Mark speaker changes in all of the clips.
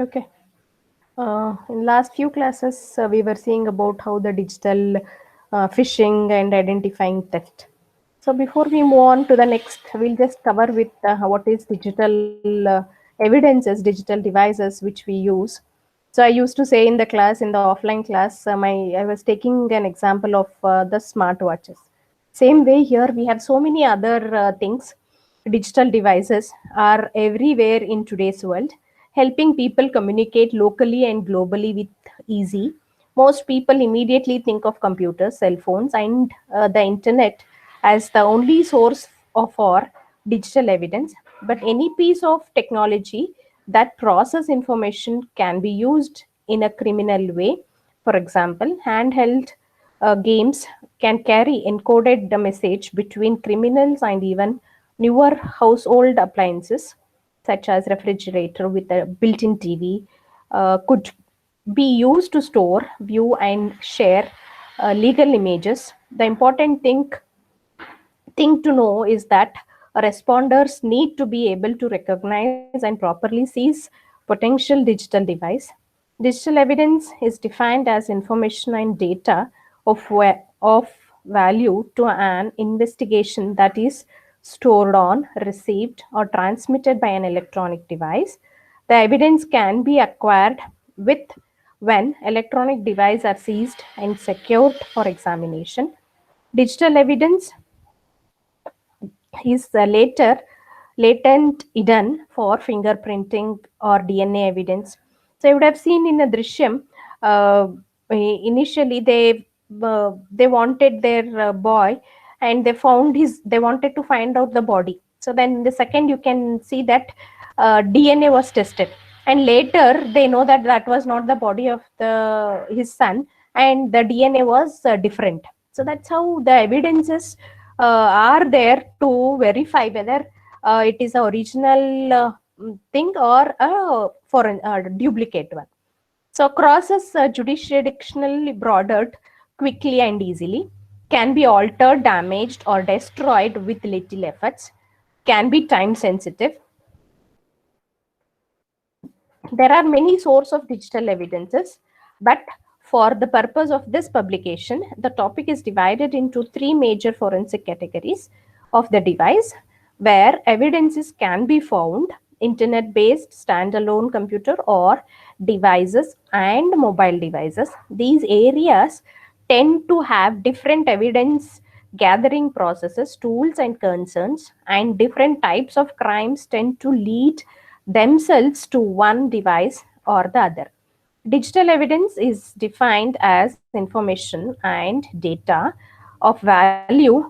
Speaker 1: Okay. In last few classes, we were seeing about how the digital phishing and identifying theft. So before we move on to the next, we'll just cover with what is digital evidences, digital devices which we use. So I used to say in the class, in the offline class, I was taking an example of the smartwatches. Same way here, we have so many other things. Digital devices are everywhere in today's world, helping people communicate locally and globally with easy. Most people immediately think of computers, cell phones, and the internet as the only source of our digital evidence. But any piece of technology that process information can be used in a criminal way. For example, handheld games can carry encoded the message between criminals, and even newer household appliances such as refrigerator with a built-in TV could be used to store, view, and share legal images. The important thing to know is that responders need to be able to recognize and properly seize potential digital device. Digital evidence is defined as information and data of value to an investigation that is stored on, received, or transmitted by an electronic device. The evidence can be acquired with when electronic devices are seized and secured for examination. Digital evidence is latent hidden for fingerprinting or DNA evidence. So you would have seen in a Drishyam, initially they wanted their boy, and they wanted to find out the body. So then in the second you can see that DNA was tested, and later they know that that was not the body of the his son, and the DNA was different. So that's how the evidences are there to verify whether it is a original thing or a foreign duplicate one. So crosses jurisdictionally broadened quickly and easily, can be altered, damaged, or destroyed with little efforts, can be time sensitive. There are many sources of digital evidences, but for the purpose of this publication, the topic is divided into three major forensic categories of the device where evidences can be found: internet based, standalone computer, or devices and mobile devices. These areas tend to have different evidence gathering processes, tools, and concerns, and different types of crimes tend to lead themselves to one device or the other. Digital evidence is defined as information and data of value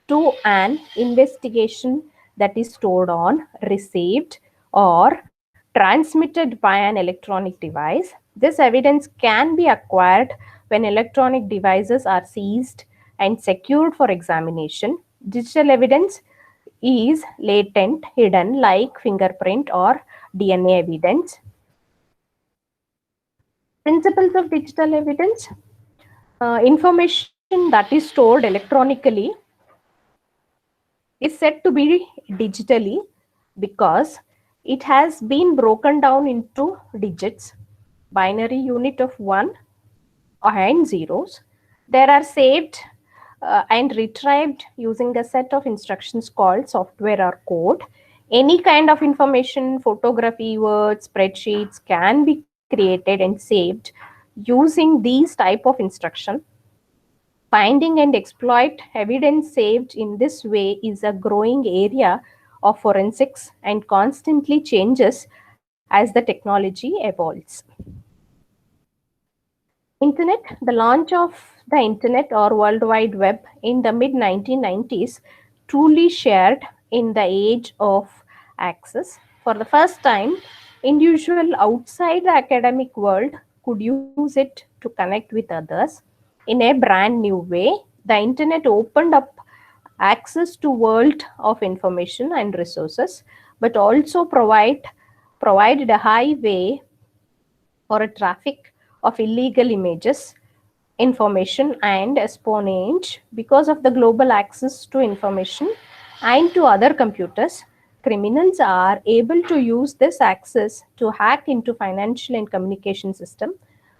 Speaker 1: to an investigation that is stored on, received, or transmitted by an electronic device. This evidence can be acquired when electronic devices are seized and secured for examination. Digital evidence is latent, hidden, like fingerprint or DNA evidence. Principles of digital evidence: information that is stored electronically is said to be digitally because it has been broken down into digits, binary unit of 1 and zeros. There are saved and retrieved using a set of instructions called software or code. Any kind of information, photography, words, spreadsheets can be created and saved using these type of instruction. Finding and exploit evidence saved in this way is a growing area of forensics and constantly changes as the technology evolves. Internet, the launch of the internet or World Wide Web in the mid 1990s truly shared in the age of access. For the first time, individuals outside the academic world could use it to connect with others in a brand new way. The internet opened up access to world of information and resources, but also provided a highway or a traffic of illegal images, information, and espionage. Because of the global access to information and to other computers, criminals are able to use this access to hack into financial and communication system,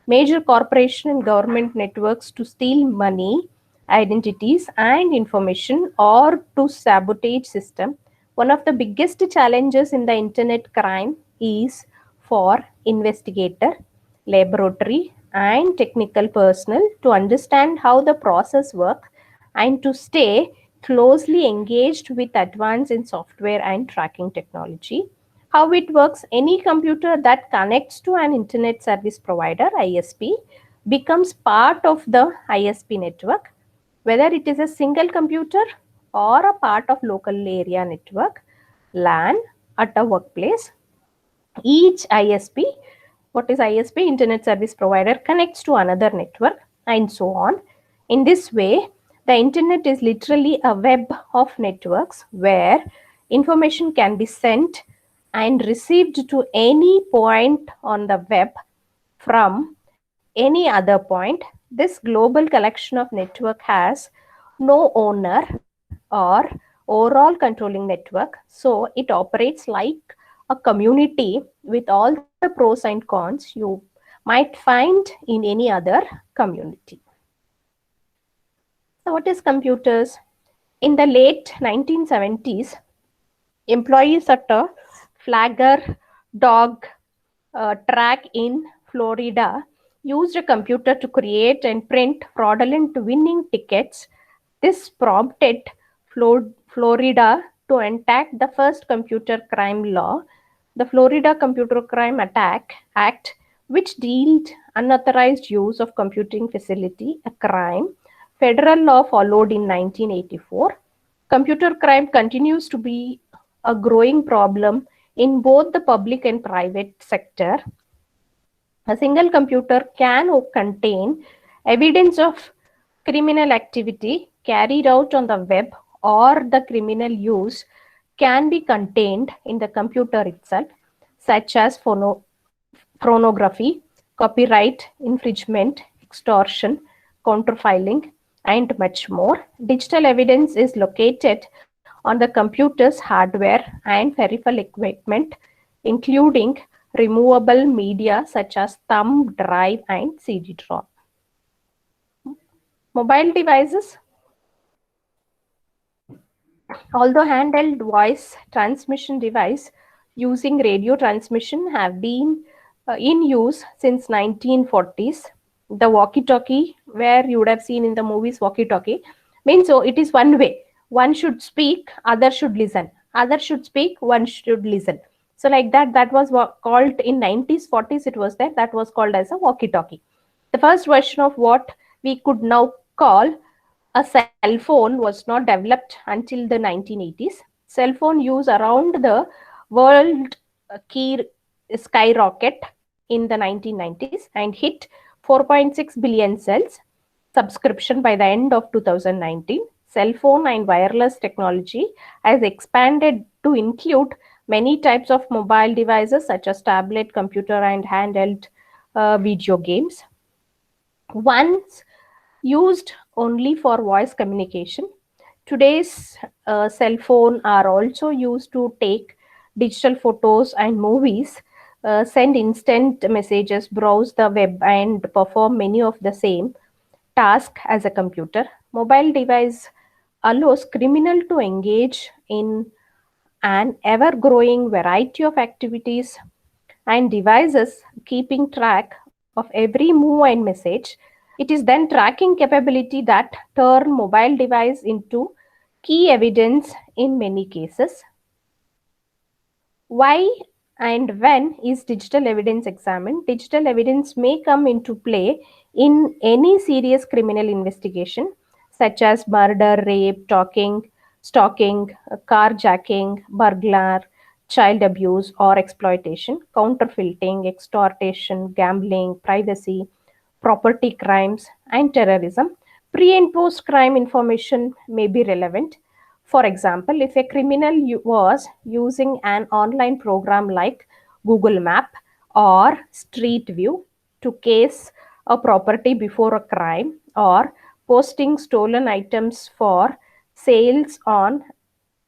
Speaker 1: major corporation and government networks to steal money, identities and information, or to sabotage system. One of the biggest challenges in the internet crime is for investigator, laboratory and technical personnel to understand how the process works and to stay closely engaged with advance in software and tracking technology. How it works: any computer that connects to an internet service provider ISP becomes part of the ISP network, whether it is a single computer or a part of local area network, LAN at a workplace. Each ISP, what is ISP? Internet service provider, connects to another network and so on. In this way, the internet is literally a web of networks where information can be sent and received to any point on the web from any other point. This global collection of network has no owner or overall controlling network, so it operates like a community with all the pros and cons you might find in any other community. So what is computers? In the late 1970s, employees at a Flagger dog track in Florida used a computer to create and print fraudulent winning tickets. This prompted Florida to enact the first computer crime law, the Florida Computer Crime Attack Act, which deemed unauthorized use of computing facility a crime. Federal law followed in 1984. Computer crime continues to be a growing problem in both the public and private sector. A single computer can contain evidence of criminal activity carried out on the web, or the criminal use can be contained in the computer itself, such as pornography, copyright infringement, extortion, counterfeiling, and much more. Digital evidence is located on the computer's hardware and peripheral equipment, including removable media such as thumb drive and CD-ROM. Mobile devices. Although handheld voice transmission device using radio transmission have been in use since 1940s, the walkie-talkie, where you would have seen in the movies walkie-talkie, means so it is one way. One should speak, other should listen. Other should speak, one should listen. So like that, that was called in 90s, 40s. It was there. That was called as a walkie-talkie. The first version of what we could now call a cell phone was not developed until the 1980s. Cell phone use around the world key skyrocket in the 1990s and hit 4.6 billion cells subscription by the end of 2019. Cell phone and wireless technology has expanded to include many types of mobile devices such as tablet, computer, and handheld video games. Once used only for voice communication, today's cell phone are also used to take digital photos and movies, send instant messages, browse the web, and perform many of the same tasks as a computer. Mobile device allows criminal to engage in an ever-growing variety of activities and devices, keeping track of every move and message. It is then tracking capability that turn mobile device into key evidence in many cases. Why and when is digital evidence examined? Digital evidence may come into play in any serious criminal investigation, such as murder, rape, stalking, carjacking, burglar, child abuse or exploitation, counterfeiting, extortion, gambling, privacy, property crimes, and terrorism. Pre and post crime information may be relevant. For example, if a criminal was using an online program like Google Map or Street View to case a property before a crime, or posting stolen items for sales on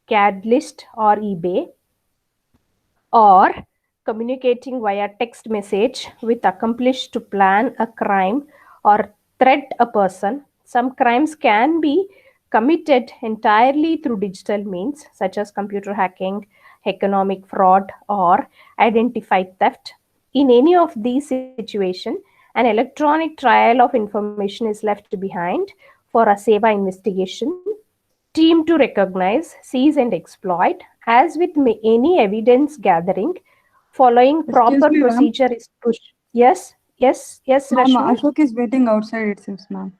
Speaker 1: Craigslist or eBay, or communicating via text message with accomplice to plan a crime or threat a person. Some crimes can be committed entirely through digital means, such as computer hacking, economic fraud, or identified theft. In any of these situations, an electronic trial of information is left behind for a SEVA investigation team to recognize, seize, and exploit. As with any evidence gathering, following
Speaker 2: Excuse
Speaker 1: proper
Speaker 2: me, ma'am.
Speaker 1: procedure is pushed. Yes, yes, yes,
Speaker 2: Ma'am,
Speaker 1: Rashmi.
Speaker 2: Ashok is waiting outside, it seems, ma'am,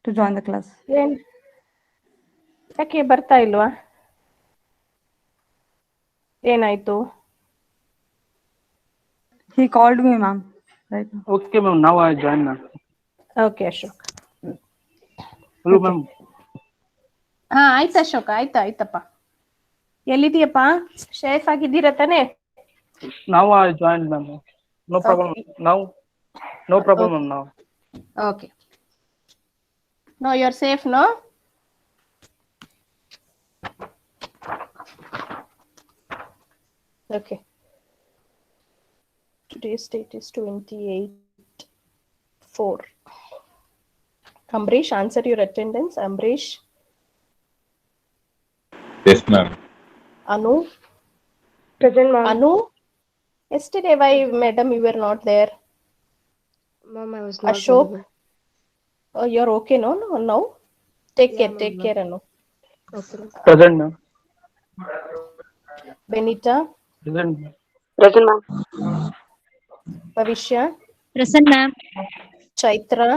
Speaker 2: to join the class.
Speaker 1: ಏನ್ ಯಾಕೆ ಬರ್ತಾ ಇಲ್ವಾ? ಏನಾಯ್ತು?
Speaker 2: He called me, ma'am, right now.
Speaker 3: Okay, ma'am. Now I join, ma'am.
Speaker 1: Okay Ashok.
Speaker 3: Hello,
Speaker 1: Okay.
Speaker 3: ma'am.
Speaker 1: ಹಾ ಆಯ್ತು ಅಶೋಕ, ಆಯ್ತಪ್ಪ. ಎಲ್ಲಿದೀಯಪ್ಪ? Safe ಆಗಿದ್ದೀರಾ ತಾನೆ?
Speaker 3: Now I joined, ma'am. No problem.
Speaker 1: Okay.
Speaker 3: Now, no problem,
Speaker 1: Okay.
Speaker 3: ma'am. Now.
Speaker 1: Okay. No, you're safe, no? Okay. Today's date is 28/4. Ambrish, answer your attendance. Ambrish.
Speaker 4: Yes, ma'am.
Speaker 1: Anu.
Speaker 5: Present, ma'am.
Speaker 1: Anu. Yesterday, why, madam, you were not there?
Speaker 5: Ma'am, I was not
Speaker 1: Ashok.
Speaker 5: available.
Speaker 1: Oh, you're okay, no? Now? Take
Speaker 5: Yeah,
Speaker 1: care,
Speaker 5: ma'am.
Speaker 1: Anu.
Speaker 5: Okay.
Speaker 3: Present, ma'am.
Speaker 1: Benita.
Speaker 3: Present, ma'am.
Speaker 5: Present, ma'am.
Speaker 1: Bhavishya.
Speaker 6: Present, ma'am.
Speaker 1: Chaitra.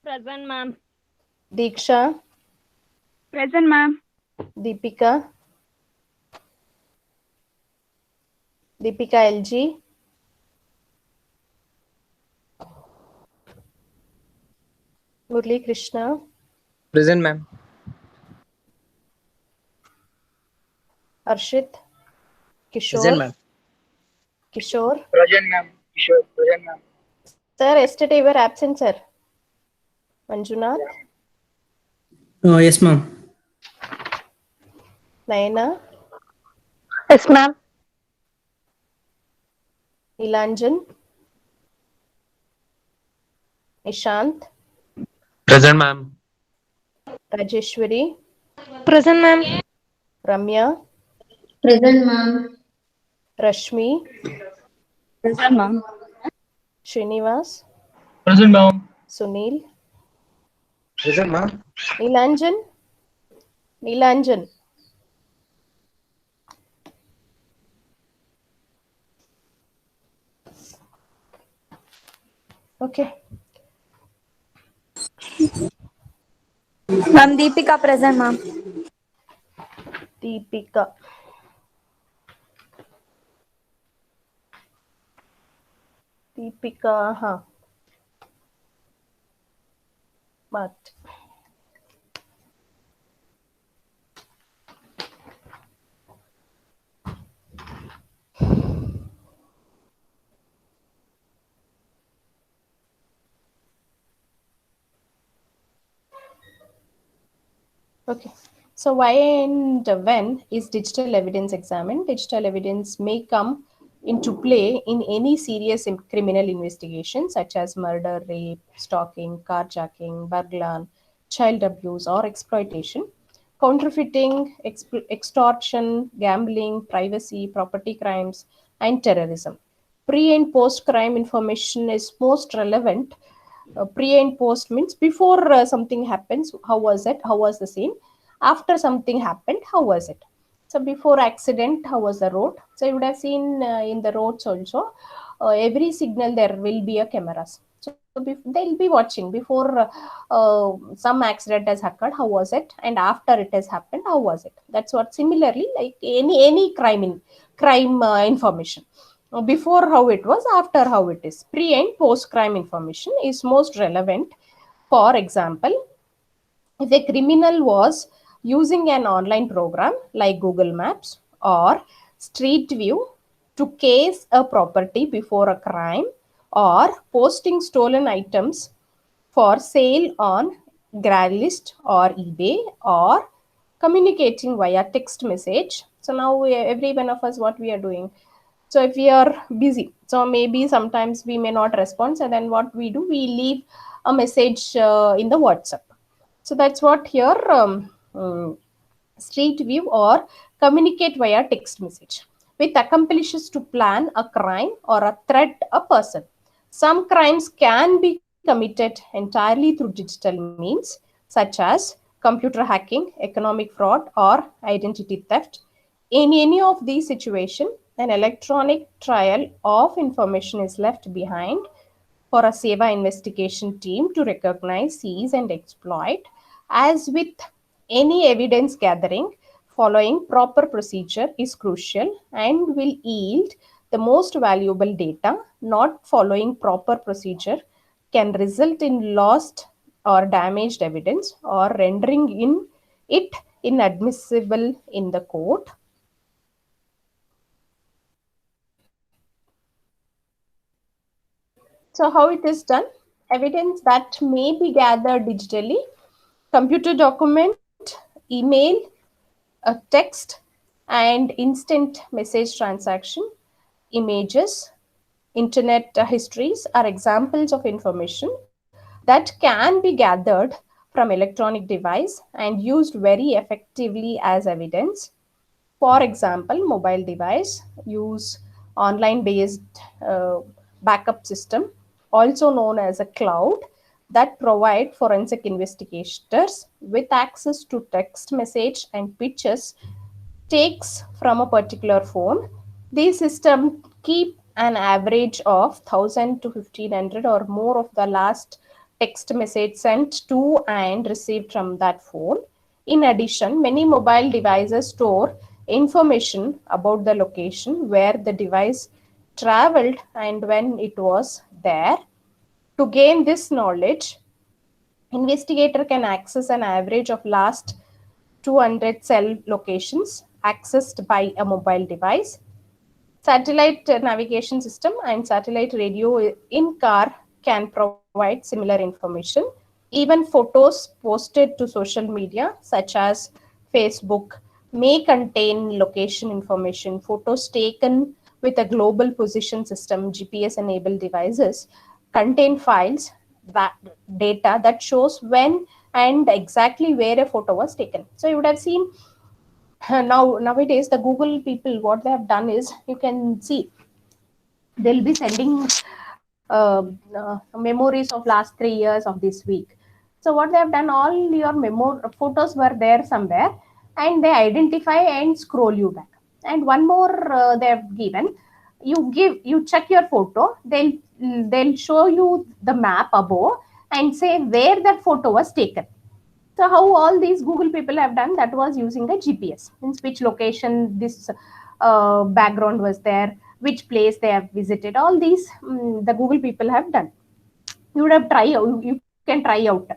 Speaker 6: Present, ma'am.
Speaker 1: Diksha.
Speaker 6: Present, ma'am.
Speaker 1: Deepika. Deepika LG. Murli Krishna.
Speaker 7: Present, ma'am.
Speaker 1: Arshit. Kishore.
Speaker 7: Present, ma'am.
Speaker 1: Kishore.
Speaker 8: Present, ma'am. Kishore, present, ma'am.
Speaker 1: Sir, yesterday you were absent, sir. Manjunath.
Speaker 7: Yes, ma'am.
Speaker 1: Nayana.
Speaker 5: Yes, ma'am.
Speaker 1: Nilanjan. Ishant.
Speaker 4: Present, ma'am.
Speaker 1: Rajeshwari.
Speaker 5: Present, ma'am.
Speaker 1: Ramya.
Speaker 6: Present, ma'am.
Speaker 1: Rashmi.
Speaker 2: Present, ma'am.
Speaker 1: Srinivas.
Speaker 3: Present, ma'am.
Speaker 1: Sunil.
Speaker 4: Present, ma'am.
Speaker 1: Nilanjan. Nilanjan. Okay.
Speaker 6: Ma'am, Deepika present, ma'am.
Speaker 1: Deepika. Deepika, huh. But okay. So why and when is digital evidence examined? Digital evidence may come into play in any serious criminal investigation such as murder, rape, stalking, carjacking, burglary, child abuse, or exploitation, counterfeiting, extortion, gambling, privacy, property crimes, and terrorism. Pre and post crime information is most relevant. Pre and post means before something happens, how was it? How was the scene? After something happened, how was it? So before accident, how was the road? So you would have seen in the roads also, every signal there will be a cameras. So they'll be watching before some accident has occurred, how was it? And after it has happened, how was it? That's what similarly like any crime information. Before how it was, after how it is. Pre and post crime information is most relevant. For example, if a criminal was using an online program like Google Maps or Street View to case a property before a crime, or posting stolen items for sale on Craigslist or eBay, or communicating via text message. So now every one of us, what we are doing, So if we are busy, so maybe sometimes we may not respond. So then what we do, we leave a message in the WhatsApp. So that's what here Street View or communicate via text message, which accomplishes to plan a crime or a threat a person. Some crimes can be committed entirely through digital means, such as computer hacking, economic fraud, or identity theft. In any of these situations, an electronic trail of information is left behind for a SEVA investigation team to recognize, seize, and exploit. As with any evidence gathering, following proper procedure is crucial and will yield the most valuable data. Not following proper procedure can result in lost or damaged evidence or rendering it inadmissible in the court. So how it is done? Evidence that may be gathered digitally, computer document, email, a text, and instant message transaction, images, internet histories are examples of information that can be gathered from electronic device and used very effectively as evidence. For example, mobile device use online-based backup system, also known as a cloud, that provide forensic investigators with access to text message and pictures takes from a particular phone. These systems keep an average of 1000 to 1500 or more of the last text message sent to and received from that phone. In addition, many mobile devices store information about the location where the device traveled and when it was there. To gain this knowledge, investigator can access an average of last 200 cell locations accessed by a mobile device. Satellite navigation system and satellite radio in car can provide similar information. Even photos posted to social media such as Facebook may contain location information. Photos taken with a global position system, GPS enabled devices, contain files, that data that shows when and exactly where a photo was taken. So you would have seen nowadays the Google people, what they have done is, you can see they'll be sending memories of last 3 years of this week. So what they have done, all your photos were there somewhere, and they identify and scroll you back. And one more they have given, you check your photo, they'll show you the map above and say where that photo was taken. So how all these Google people have done, that was using a GPS, means which location this background was there, which place they have visited. All these the Google people have done. You would have you can try out.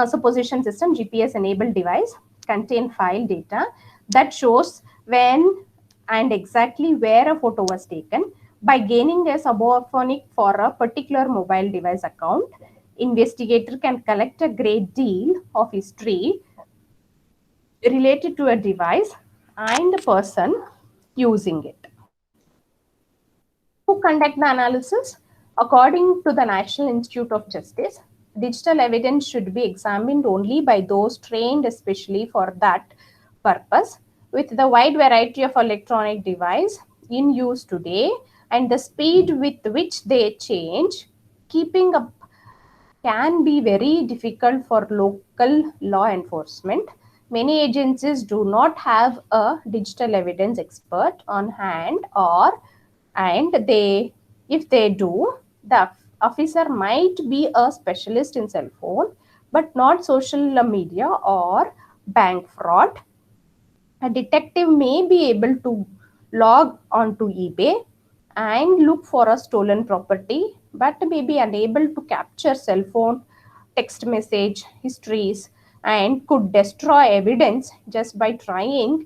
Speaker 1: So position system, GPS enabled device contain file data that shows when and exactly where a photo was taken. By gaining a subophonic for a particular mobile device account, investigator can collect a great deal of history related to a device and the person using it. Who conduct the analysis? According to the National Institute of Justice, digital evidence should be examined only by those trained especially for that purpose. With the wide variety of electronic devices in use today and the speed with which they change, keeping up can be very difficult for local law enforcement. Many agencies do not have a digital evidence expert on hand, and if they do, the officer might be a specialist in cell phone but not social media or bank fraud. A detective may be able to log onto eBay and look for a stolen property, but may be unable to capture cell phone text message histories and could destroy evidence just by trying.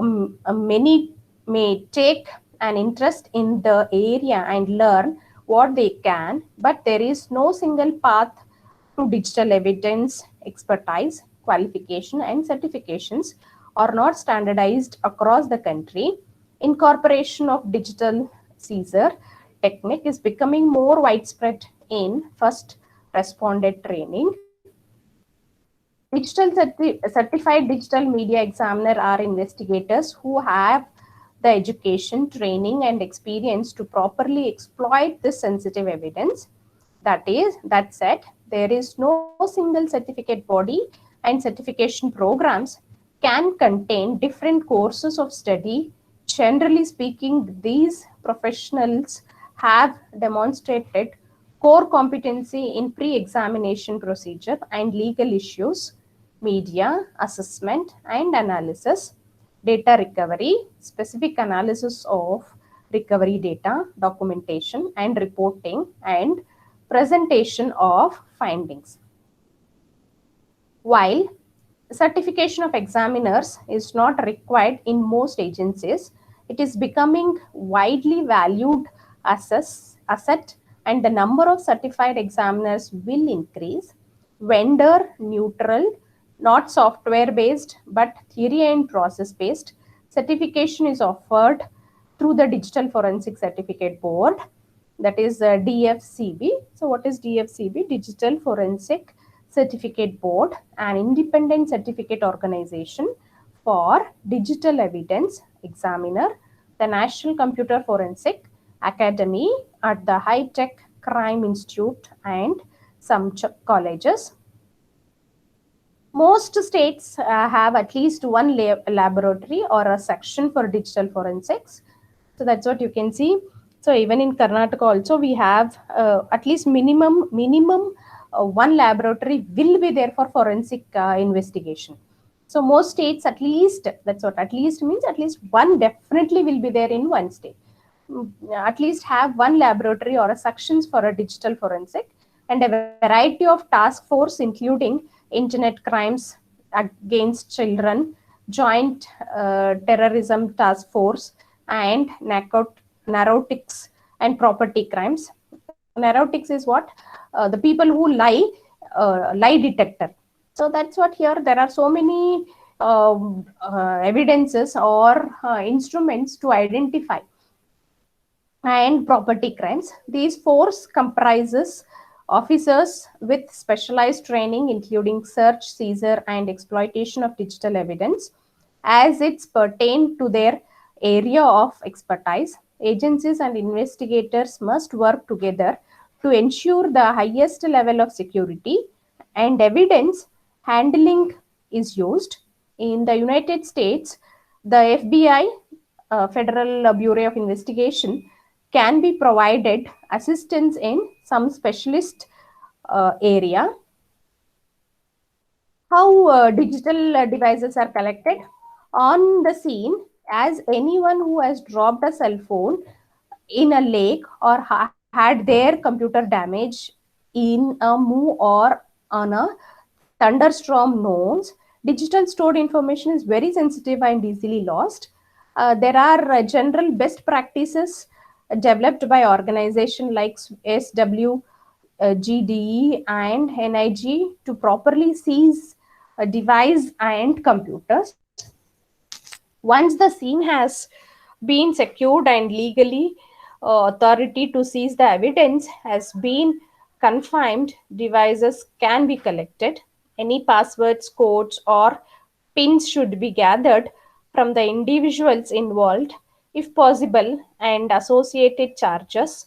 Speaker 1: Many may take an interest in the area and learn what they can, but there is no single path to digital evidence. Expertise, qualification, and certifications are not standardized across the country. Incorporation of digital Caesar technique is becoming more widespread in first responder training. Certified digital media examiner are investigators who have the education, training, and experience to properly exploit this sensitive evidence. That said, there is no single certificate body, and certification programs can contain different courses of study. Generally speaking, these professionals have demonstrated core competency in pre-examination procedure and legal issues, media, assessment and analysis, data recovery, specific analysis of recovery data, documentation and reporting, and presentation of findings. While certification of examiners is not required in most agencies, it is becoming widely valued asset, and the number of certified examiners will increase. Vendor neutral, not software based, but theory and process based certification is offered through the Digital Forensic Certificate Board, that is DFCB. So what is DFCB? Digital Forensic Certificate Board, an independent certificate organization for digital evidence examiner, the National Computer Forensic Academy at the High Tech Crime Institute and some colleges. Most states have at least one laboratory or a section for digital forensics. So that's what you can see. So even in Karnataka also we have at least minimum one laboratory will be there for forensic investigation. So most states at least, that's what at least means, at least one definitely will be there in one state. At least have one laboratory or a sections for a digital forensic, and a variety of task force including internet crimes against children, joint terrorism task force, and narcotics and property crimes. Narcotics is what? The people who lie detector. So that's what here there are so many evidences or instruments to identify. And property crimes. These force comprises officers with specialized training including search, seizure and exploitation of digital evidence as it's pertain to their area of expertise. Agencies and investigators must work together to ensure the highest level of security and evidence handling is used. In the United States, the FBI, Federal Bureau of Investigation, can be provided assistance in some specialist area. How digital devices are collected? On the scene, as anyone who has dropped a cell phone in a lake or had their computer damaged in a move or on a thunderstorm knows, digital stored information is very sensitive and easily lost. There are general best practices developed by organizations like SWGDE and NIG to properly seize a device and computers. Once the scene has been secured and legally authority to seize the evidence has been confirmed, devices can be collected. Any passwords, codes, or pins should be gathered from the individuals involved, if possible, and associated chargers,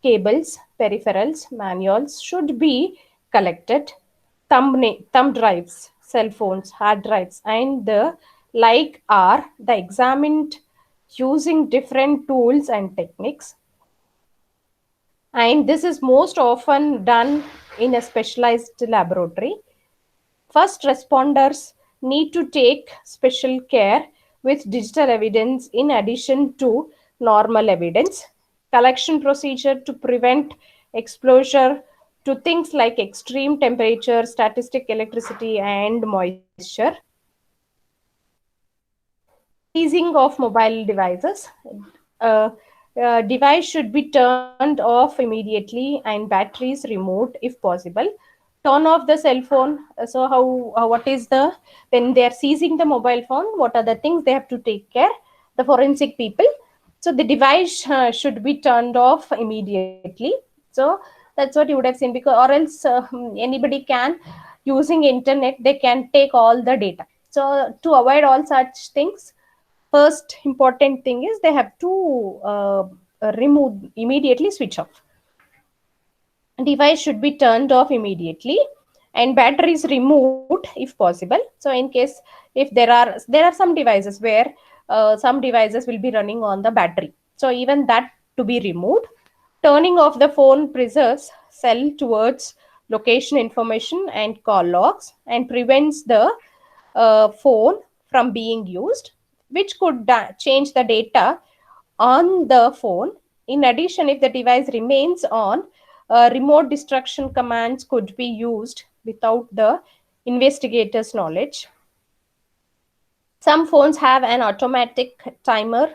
Speaker 1: cables, peripherals, manuals should be collected. Thumb drives, cell phones, hard drives, and the like are the examined using different tools and techniques. And this is most often done in a specialized laboratory. First responders need to take special care with digital evidence in addition to normal evidence. Collection procedure to prevent exposure to things like extreme temperature, static electricity, and moisture. Seizing of mobile devices. Device should be turned off immediately and batteries removed if possible. Turn off the cell phone. So what is the, when they are seizing the mobile phone, what are the things they have to take care? the forensic people. So the device should be turned off immediately. So that's what you would have seen, because or else anybody can, using internet, they can take all the data. So to avoid all such things, first important thing is they have to remove, immediately switch off. Device should be turned off immediately, and batteries removed if possible. So in case if there are some devices where some devices will be running on the battery, so even that to be removed. Turning off the phone preserves cell towards location information and call logs, and prevents the phone from being used, which could change the data on the phone. In addition, if the device remains on, remote destruction commands could be used without the investigator's knowledge. Some phones have an automatic timer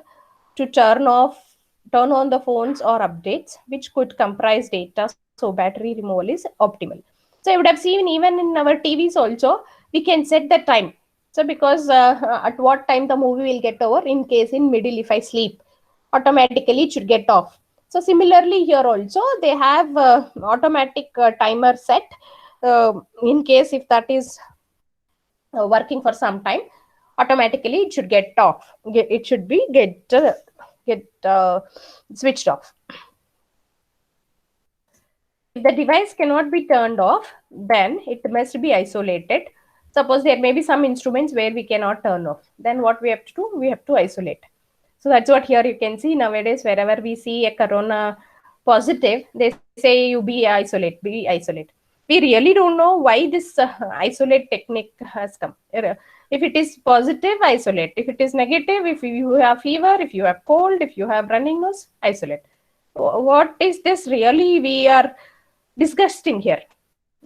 Speaker 1: to turn on the phones or updates, which could comprise data, so battery removal is optimal. So you would have seen even in our TVs also, we can set the time. So because at what time the movie will get over, in case in middle if I sleep, automatically it should get off. So similarly here also they have automatic timer set, in case if that is working for some time, automatically it should get off. It should be get switched off. If the device cannot be turned off, then it must be isolated. Suppose there may be some instruments where we cannot turn off, then what we have to do, we have to isolate. So that's what here you can see nowadays, wherever we see a corona positive, they say you be isolate. We really don't know why this isolate technique has come. If it is positive, isolate. If it is negative, if you have fever, if you have cold, if you have running nose, isolate. What is this really we are discussing here?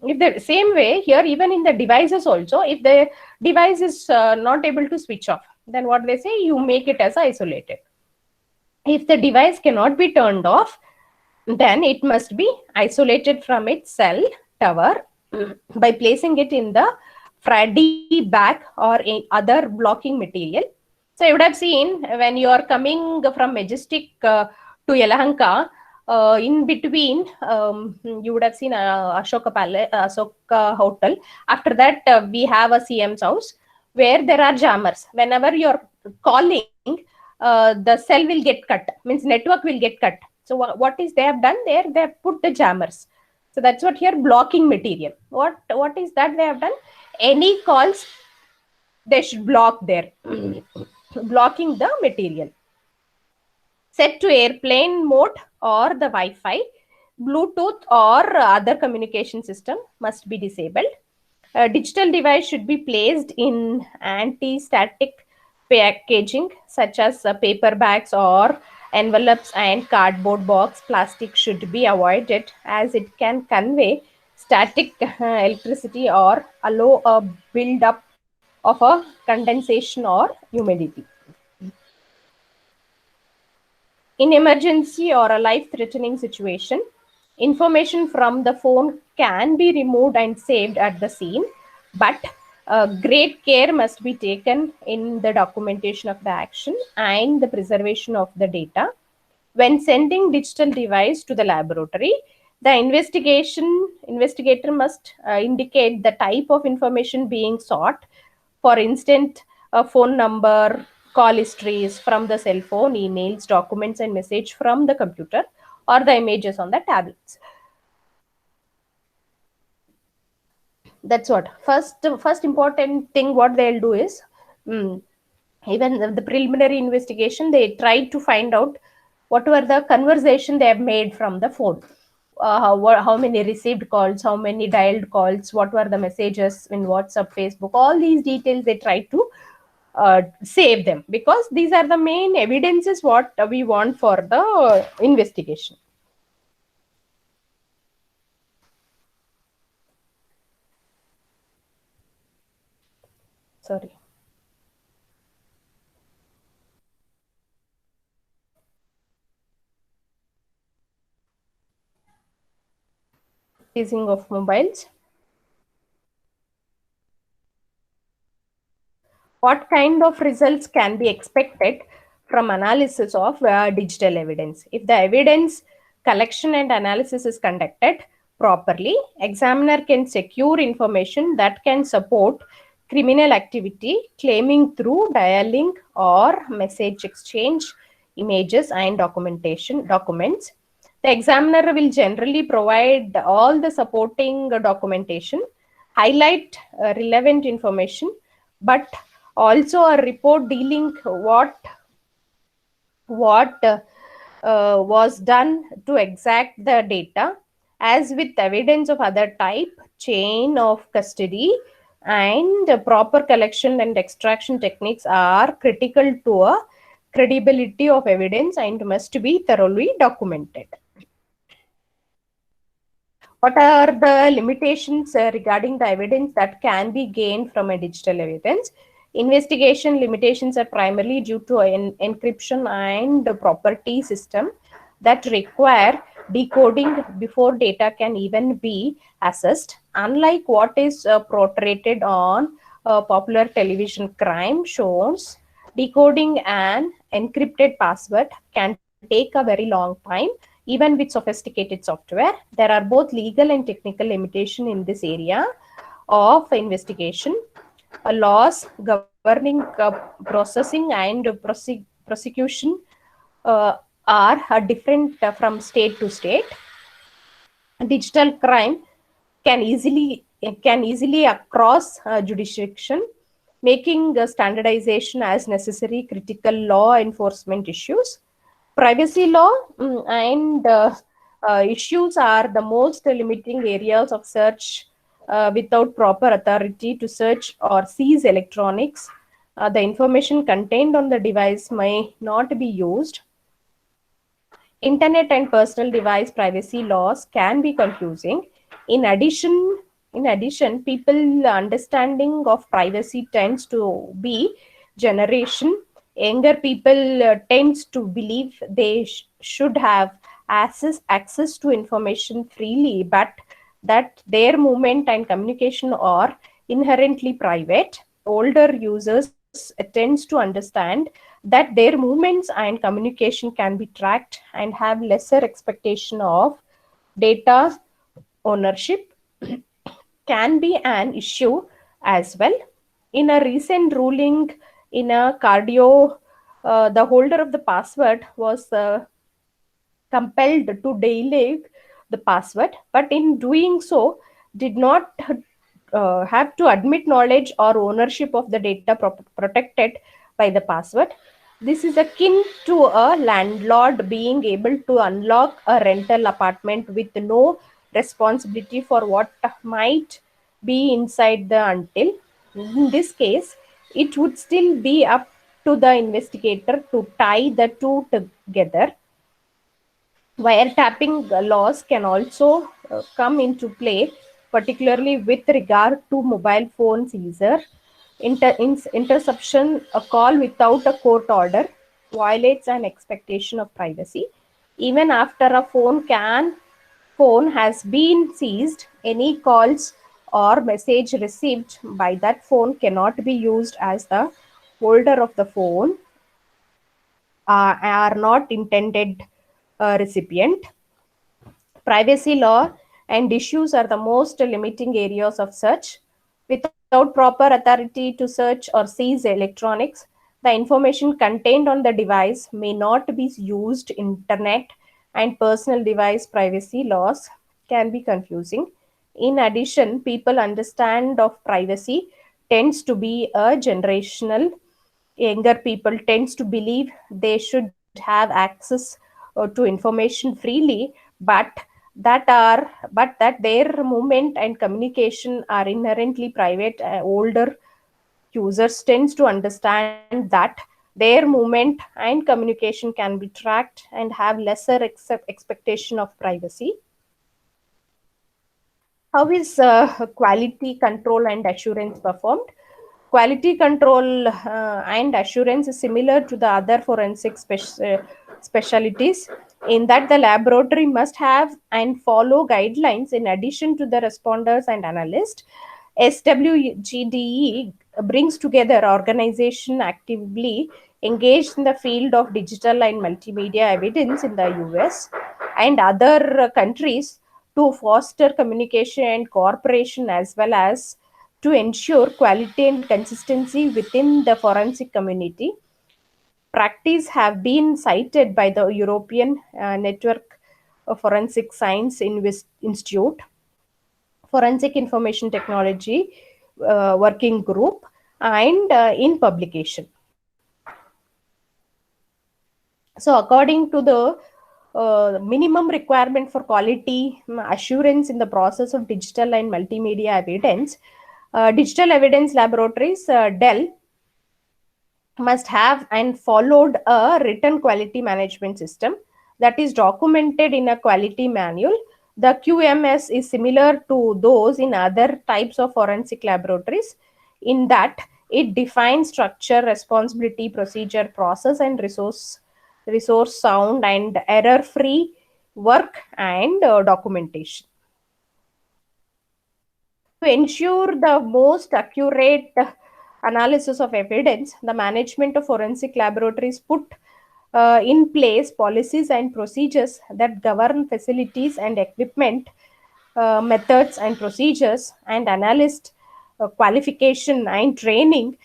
Speaker 1: If the same way here, even in the devices also, if the device is not able to switch off, then what they say, you make it as isolated. If the device cannot be turned off, then it must be isolated from its cell tower by placing it in the Fraddy bag or other blocking material. So you would have seen when you are coming from Majestic to Yelahanka, in between, you would have seen Ashoka Palace, Ashoka Hotel. After that, we have a CM's house where there are jammers. Whenever you're calling, the cell will get cut, means network will get cut. So what is they have done there? They have put the jammers. So that's what here, blocking material. What is that they have done? Any calls, they should block there, blocking the material. Set to airplane mode or the Wi-Fi, Bluetooth or other communication system must be disabled. A digital device should be placed in anti-static packaging such as paper bags or envelopes, and cardboard box. Plastic should be avoided as it can convey static electricity or allow a build-up of a condensation or humidity. In emergency or a life-threatening situation, information from the phone can be removed and saved at the scene, but great care must be taken in the documentation of the action and the preservation of the data. When sending digital device to the laboratory, the investigator must indicate the type of information being sought. For instance, a phone number, call histories from the cell phone, emails, documents, and message from the computer, or the images on the tablets. That's what. First important thing what they'll do is, even the preliminary investigation, they try to find out what were the conversation they have made from the phone. How many received calls, how many dialed calls, what were the messages in WhatsApp, Facebook, all these details they try to save them, because these are the main evidences what we want for the investigation. Sorry. Seizing of mobiles. What kind of results can be expected from analysis of digital evidence. If the evidence collection and analysis is conducted properly, examiner can secure information that can support criminal activity, claiming through dialing or message exchange, images and documents. The examiner will generally provide all the supporting documentation, highlight relevant information, but also a report dealing what was done to exact the data. As with evidence of other type, chain of custody and proper collection and extraction techniques are critical to a credibility of evidence and must be thoroughly documented. What are the limitations regarding the evidence that can be gained from a digital evidence? Investigation limitations are primarily due to encryption and property system that require decoding before data can even be assessed. Unlike what is portrayed on popular television crime shows, decoding an encrypted password can take a very long time, even with sophisticated software. There are both legal and technical limitations in this area of investigation. Laws governing processing and prosecution are different from state to state. Digital crime can easily across jurisdiction, making standardization as necessary critical law enforcement issues. Privacy law and issues are the most limiting areas of search. Without proper authority to search or seize electronics, the information contained on the device may not be used. Internet and personal device privacy laws can be confusing. In addition, people understanding of privacy tends to be generation. Younger people tends to believe they should have access to information freely, but that their movement and communication are inherently private. Older users tends to understand that their movements and communication can be tracked and have lesser expectation of data ownership can be an issue as well. In a recent ruling in a cardio, the holder of the password was compelled to delete the password, but in doing so did not have to admit knowledge or ownership of the data protected by the password. This is akin to a landlord being able to unlock a rental apartment with no responsibility for what might be inside the until. In this case, it would still be up to the investigator to tie the two together. Wiretapping laws can also come into play, particularly with regard to mobile phone seizure. Interception, a call without a court order, violates an expectation of privacy. Even after a phone has been seized, any calls or message received by that phone cannot be used as the holder of the phone are not intended recipient. Privacy law and issues are the most limiting areas of search. Without proper authority to search or seize electronics, the information contained on the device may not be used. Internet and personal device privacy laws can be confusing. In addition, people understand of privacy tends to be a generational. Younger people tends to believe they should have access to information freely, but that their movement and communication are inherently private. Older users tends to understand that their movement and communication can be tracked and have lesser expectation of privacy. How is quality control and assurance performed? Quality control and assurance is similar to the other forensic specialties in that the laboratory must have and follow guidelines in addition to the responders and analysts. SWGDE brings together organization actively engaged in the field of digital and multimedia evidence in the US and other countries to foster communication and cooperation, as well as to ensure quality and consistency within the forensic community. Practice have been cited by the European Network of Forensic Science Institute, Forensic Information Technology Working Group, and in publication. So, according to the minimum requirement for quality assurance in the process of digital and multimedia evidence, digital evidence laboratories, DEL, must have and followed a written quality management system that is documented in a quality manual. The QMS is similar to those in other types of forensic laboratories in that it defines structure, responsibility, procedure, process, and resource sound and error free work and documentation. To ensure the most accurate analysis of evidence, the management of forensic laboratories put in place policies and procedures that govern facilities and equipment, methods and procedures, and analyst qualification and training.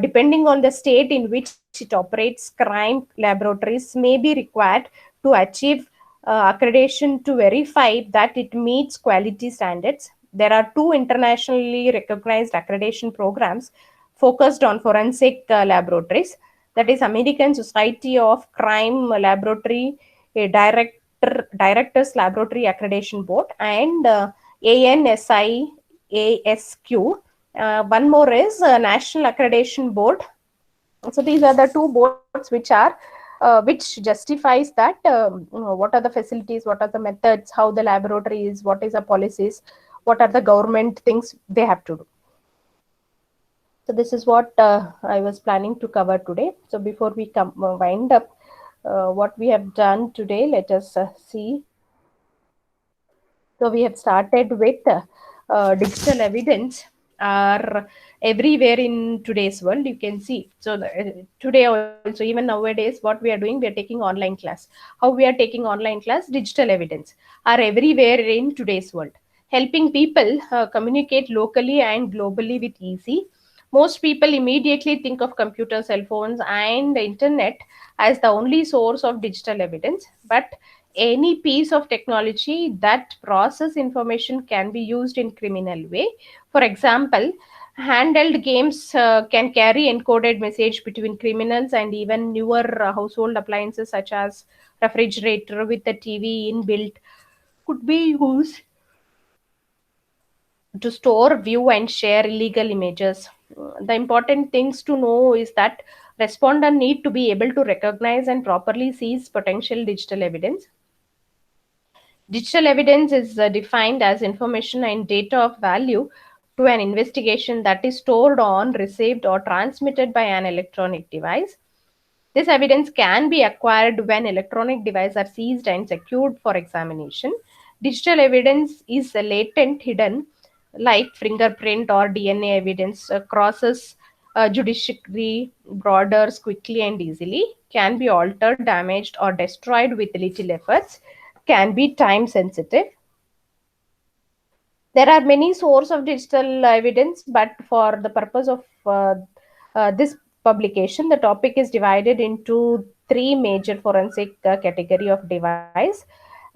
Speaker 1: Depending on the state in which it operates, crime laboratories may be required to achieve accreditation to verify that it meets quality standards. There are two internationally recognized accreditation programs focused on forensic laboratories, that is American Society of Crime Laboratory Directors Laboratory Accreditation Board, and ANSI ASQ. One more is National Accreditation Board. So these are the two boards which are which justifies that what are the facilities, what are the methods, how the laboratory is, what is the policies, what are the government things they have to do. So this is what I was planning to cover today. So before we wind up what we have done today, let us see. So we have started with digital evidence are everywhere in today's world. You can see. So today also, even nowadays, what we are doing, we are taking online class. How we are taking online class? Digital evidence are everywhere in today's world, helping people communicate locally and globally with easy. Most people immediately think of computer, cell phones, and the internet as the only source of digital evidence. But any piece of technology that process information can be used in criminal way. For example, handheld games can carry encoded message between criminals, and even newer household appliances such as refrigerator with a TV inbuilt could be used to store, view, and share illegal images. The important things to know is that respondent need to be able to recognize and properly seize potential digital evidence. Digital evidence is defined as information and data of value to an investigation that is stored on, received, or transmitted by an electronic device. This evidence can be acquired when electronic devices are seized and secured for examination. Digital evidence is latent, hidden, like fingerprint or DNA evidence, crosses judiciary borders quickly and easily, can be altered, damaged, or destroyed with little efforts, can be time sensitive. There are many sources of digital evidence, but for the purpose of this publication, the topic is divided into three major forensic category of device,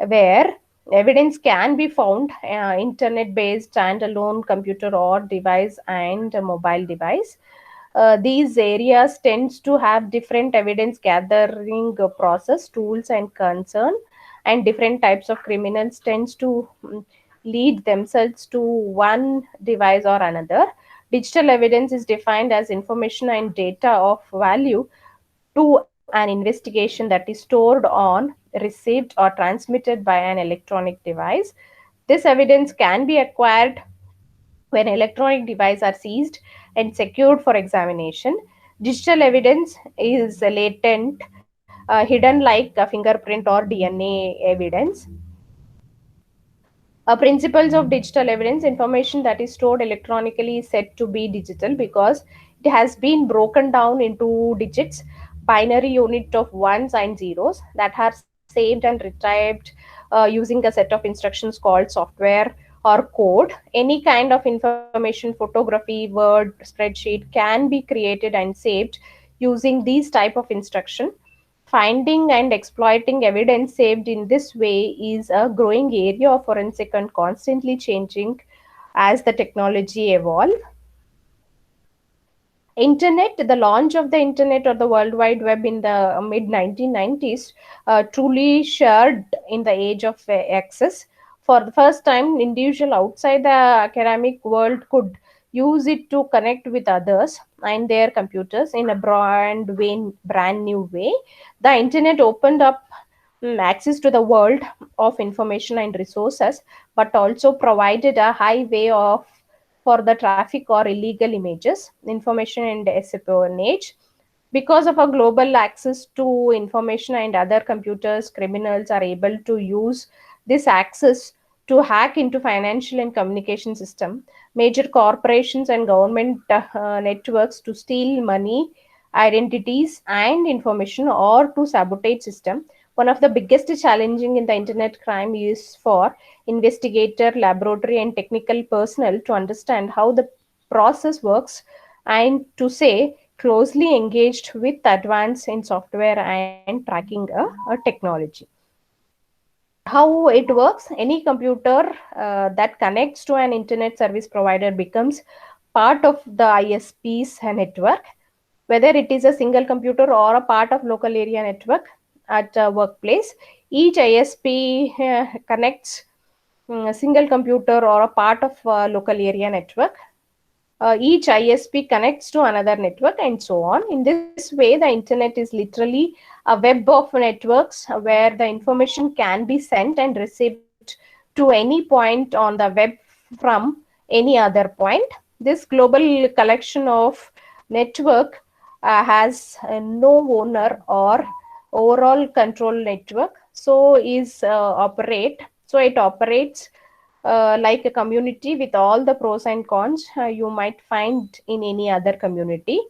Speaker 1: where evidence can be found internet-based, standalone computer or device, and a mobile device. These areas tends to have different evidence gathering process, tools, and concern, and different types of criminals tends to lead themselves to one device or another. Digital evidence is defined as information and data of value to an investigation that is stored on, received, or transmitted by an electronic device. This evidence can be acquired when electronic devices are seized and secured for examination. Digital evidence is latent, hidden like a fingerprint or DNA evidence. Principles of digital evidence: information that is stored electronically is said to be digital because it has been broken down into digits binary unit of ones and zeros that are saved and retrieved using a set of instructions called software or code. Any kind of information, photography, word, spreadsheet can be created and saved using these type of instruction. Finding and exploiting evidence saved in this way is a growing area of forensic and constantly changing as the technology evolve. Internet, the launch of the internet or the World Wide Web in the mid 1990s truly shared in the age of access. For the first time, individual outside the academic world could use it to connect with others and their computers in a brand new way. The internet opened up access to the world of information and resources, but also provided a highway of for the traffic or illegal images, information and espionage. Because of a global access to information and other computers, criminals are able to use this access to hack into financial and communication system, major corporations and government networks to steal money, identities, and information, or to sabotage system. One of the biggest challenging in the internet crime is for investigator, laboratory, and technical personnel to understand how the process works and to say closely engaged with advance in software and tracking a technology. How it works: any computer that connects to an internet service provider becomes part of the ISP's network, whether it is a single computer or a part of local area network at a workplace. Each ISP connects a single computer or a part of a local area network. Each ISP connects to another network, and so on. In this way, the internet is literally a web of networks where the information can be sent and received to any point on the web from any other point. This global collection of network has no owner or overall control network, so it operates like a community with all the pros and cons you might find in any other community.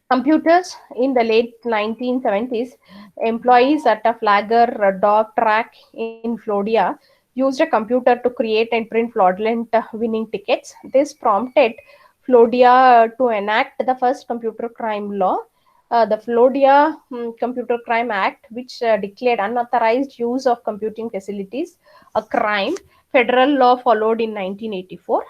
Speaker 1: Computers in the late 1970s, employees at a Flagger dog track in Florida used a computer to create and print fraudulent winning tickets. This prompted Florida to enact the first computer crime law, the Florida Computer Crime Act, which declared unauthorized use of computing facilities a crime. Federal law followed in 1984.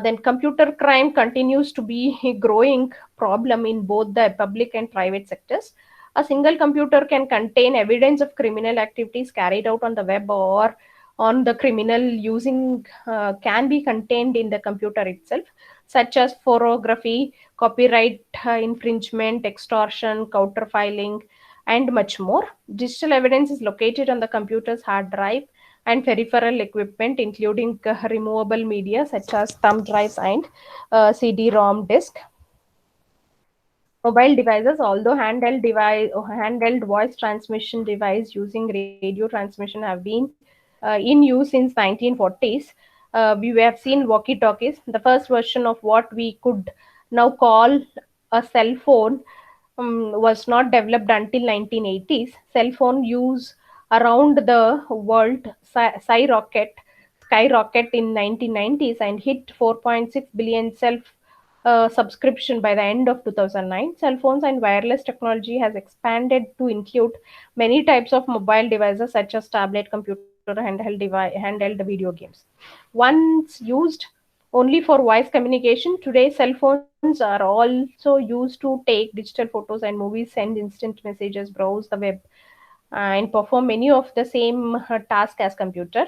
Speaker 1: Then computer crime continues to be a growing problem in both the public and private sectors. A single computer can contain evidence of criminal activities carried out on the web or on the criminal using can be contained in the computer itself, such as pornography, copyright infringement, extortion, counterfeiling, and much more. Digital evidence is located on the computer's hard drive and peripheral equipment, including removable media such as thumb drives and CD-ROM disk. Mobile devices, although handheld voice transmission device using radio transmission have been in use since 1940s. We have seen walkie-talkies, the first version of what we could now call a cell phone was not developed until 1980s. Cell phone use around the world skyrocket in 1990s and hit 4.6 billion self subscription by the end of 2009. Cell phones and wireless technology has expanded to include many types of mobile devices such as tablet, computer, handheld video games. Once used only for voice communication, today cell phones are also used to take digital photos and movies, send instant messages, browse the web, and perform many of the same tasks as computer.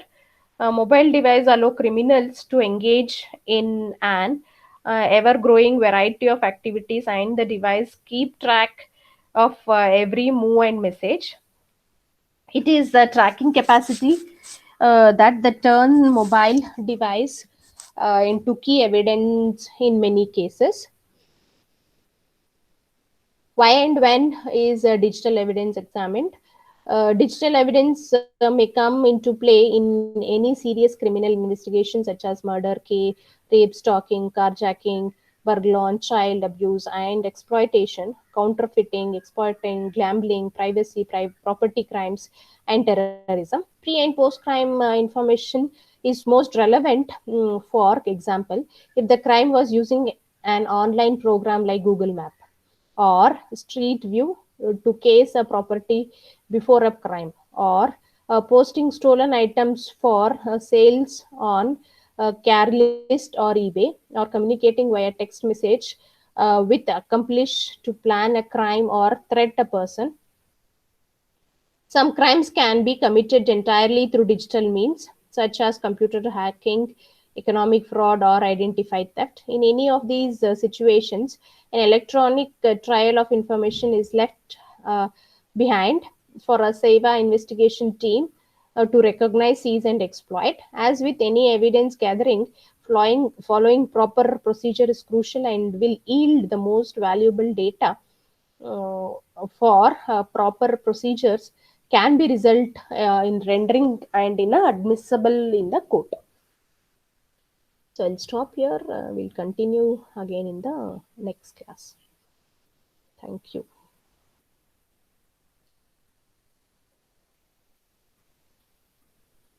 Speaker 1: Mobile devices allow criminals to engage in an ever-growing variety of activities, and the device keep track of every move and message. It is the tracking capacity that the turn mobile device into key evidence in many cases. Why and when is digital evidence examined? Digital evidence may come into play in any serious criminal investigation such as murder, rape, stalking, carjacking, burglary, child abuse and exploitation, counterfeiting, exploiting, gambling, privacy, property crimes, and terrorism. Pre and post crime information is most relevant. For example, if the crime was using an online program like Google Map or Street View to case a property before a crime, or posting stolen items for sales on Craigslist or eBay, or communicating via text message with accomplice to plan a crime or threat a person. Some crimes can be committed entirely through digital means, such as computer hacking, economic fraud, or identity theft. In any of these situations, an electronic trail of information is left behind for a SEVA investigation team to recognize, seize, and exploit. As with any evidence gathering, following proper procedure is crucial and will yield the most valuable data. For proper procedures can be result in rendering and in admissible in the court. So I'll stop here. We'll continue again in the next class.